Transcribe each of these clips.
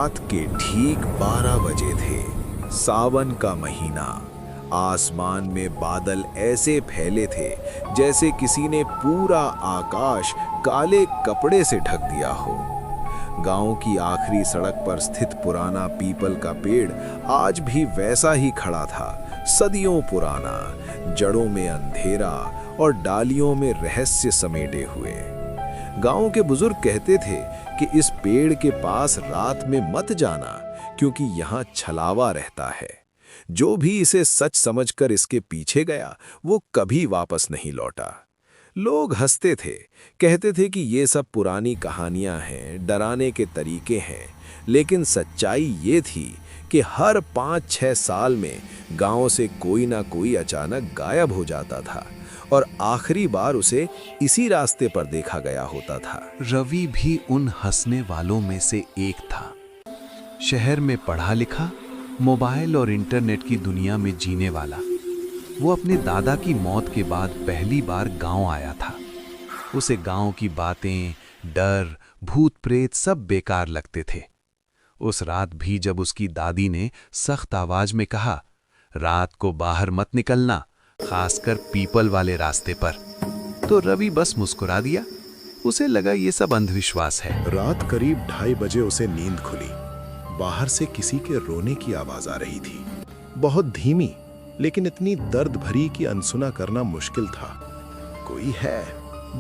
रात के ठीक 12 बजे थे। सावन का महीना। आसमान में बादल ऐसे फैले थे जैसे किसी ने पूरा आकाश काले कपड़े से ढक दिया हो। गांव की आखिरी सड़क पर स्थित पुराना पीपल का पेड़ आज भी वैसा ही खड़ा था, सदियों पुराना, जड़ों में अंधेरा और डालियों में रहस्य समेटे हुए। गांव के बुजुर्ग कहते थे कि इस पेड़ के पास रात में मत जाना, क्योंकि यहाँ छलावा रहता है। जो भी इसे सच समझकर इसके पीछे गया वो कभी वापस नहीं लौटा। लोग हंसते थे, कहते थे कि ये सब पुरानी कहानियां हैं, डराने के तरीके हैं, लेकिन सच्चाई ये थी कि हर 5-6 साल में गांव से कोई ना कोई अचानक गायब हो जाता था और आखिरी बार उसे इसी रास्ते पर देखा गया होता था। रवि भी उन हंसने वालों में से एक था। शहर में पढ़ा लिखा, मोबाइल और इंटरनेट की दुनिया में जीने वाला। वो अपने दादा की मौत के बाद पहली बार गांव आया था। उसे गांव की बातें, डर, भूत प्रेत सब बेकार लगते थे। उस रात भी जब उसकी दादी ने सख्त आवाज में कहा, रात को बाहर मत निकलना, खासकर पीपल वाले रास्ते पर, तो रवि बस मुस्कुरा दिया। उसे लगा ये सब अंधविश्वास है। रात करीब 2:30 बजे उसे नींद खुली। बाहर से किसी के रोने की आवाज आ रही थी, बहुत धीमी, लेकिन इतनी दर्द भरी कि अनसुना करना मुश्किल था। कोई है,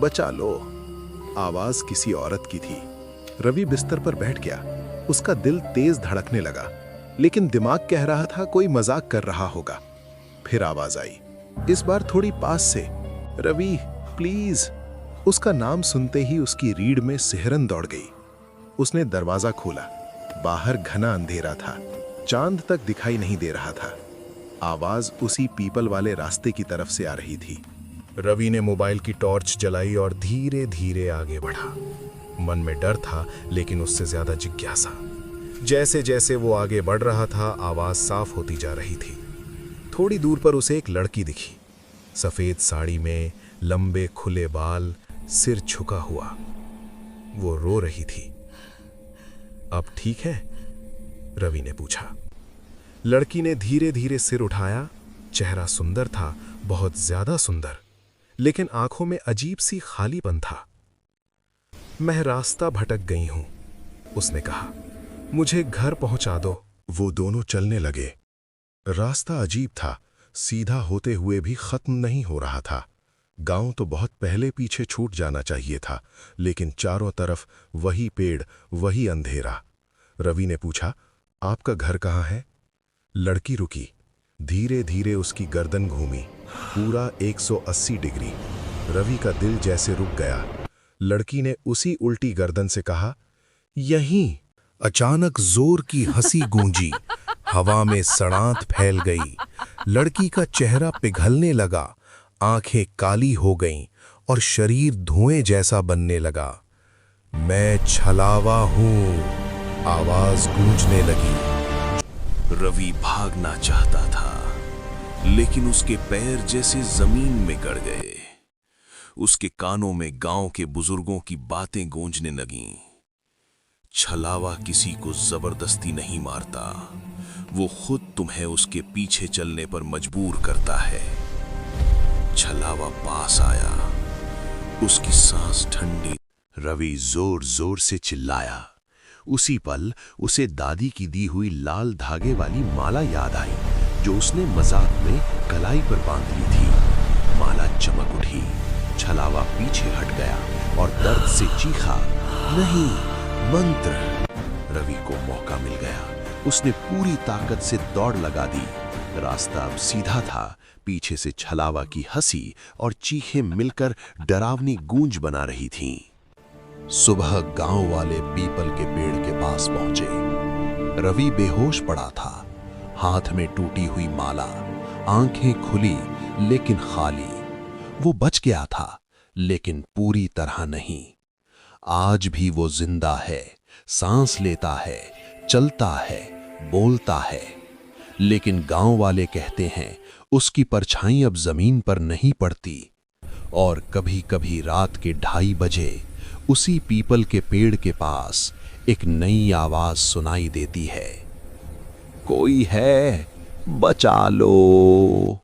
बचा लो। आवाज किसी औरत की थी। रवि बिस्तर पर बैठ गया। उसका दिल तेज धड़कने लगा, लेकिन दिमाग कह रहा था कोई मजाक कर रहा होगा। फिर आवाज आई, इस बार थोड़ी पास से, रवि प्लीज। उसका नाम सुनते ही उसकी रीढ़ में सिहरन दौड़ गई। उसने दरवाजा खोला। बाहर घना अंधेरा था, चांद तक दिखाई नहीं दे रहा था। आवाज उसी पीपल वाले रास्ते की तरफ से आ रही थी। रवि ने मोबाइल की टॉर्च जलाई और धीरे धीरे आगे बढ़ा। मन में डर था, लेकिन उससे ज्यादा जिज्ञासा। जैसे जैसे वो आगे बढ़ रहा था, आवाज साफ होती जा रही थी। थोड़ी दूर पर उसे एक लड़की दिखी, सफेद साड़ी में, लंबे खुले बाल, सिर झुका हुआ। वो रो रही थी। अब ठीक है? रवि ने पूछा। लड़की ने धीरे धीरे सिर उठाया। चेहरा सुंदर था, बहुत ज्यादा सुंदर, लेकिन आंखों में अजीब सी खालीपन था। मैं रास्ता भटक गई हूं, उसने कहा। मुझे घर पहुंचा दो। वो दोनों चलने लगे। रास्ता अजीब था, सीधा होते हुए भी खत्म नहीं हो रहा था। गांव तो बहुत पहले पीछे छूट जाना चाहिए था, लेकिन चारों तरफ वही पेड़, वही अंधेरा। रवि ने पूछा, आपका घर कहाँ है? लड़की रुकी। धीरे धीरे उसकी गर्दन घूमी, पूरा 180 डिग्री। रवि का दिल जैसे रुक गया। लड़की ने उसी उल्टी गर्दन से कहा, यहीं। अचानक जोर की हंसी गूंजी। हवा में सड़ांत फैल गई। लड़की का चेहरा पिघलने लगा, आंखें काली हो गईं और शरीर धुएं जैसा बनने लगा। मैं छलावा हूं, आवाज गूंजने लगी। रवि भागना चाहता था, लेकिन उसके पैर जैसे जमीन में गड़ गए। उसके कानों में गांव के बुजुर्गों की बातें गूंजने लगीं। छलावा किसी को जबरदस्ती नहीं मारता, वो खुद तुम्हें उसके पीछे चलने पर मजबूर करता है। छलावा पास आया, उसकी सांस ठंडी। रवि जोर जोर से चिल्लाया। उसी पल उसे दादी की दी हुई लाल धागे वाली माला याद आई, जो उसने मजाक में कलाई पर बांध ली थी। माला चमक उठी। छलावा पीछे हट गया और दर्द से चीखा, नहीं, मंत्र। रवि को मौका मिल गया। उसने पूरी ताकत से दौड़ लगा दी। रास्ता अब सीधा था। पीछे से छलावा की हंसी और चीखें मिलकर डरावनी गूंज बना रही थीं। सुबह गांव वाले पीपल के पेड़ के पास पहुंचे। रवि बेहोश पड़ा था, हाथ में टूटी हुई माला, आंखें खुली लेकिन खाली। वो बच गया था, लेकिन पूरी तरह नहीं। आज भी वो जिंदा है, सांस लेता है, चलता है, बोलता है, लेकिन गांव वाले कहते हैं उसकी परछाई अब जमीन पर नहीं पड़ती। और कभी कभी रात के 2:30 बजे उसी पीपल के पेड़ के पास एक नई आवाज सुनाई देती है, कोई है, बचा लो।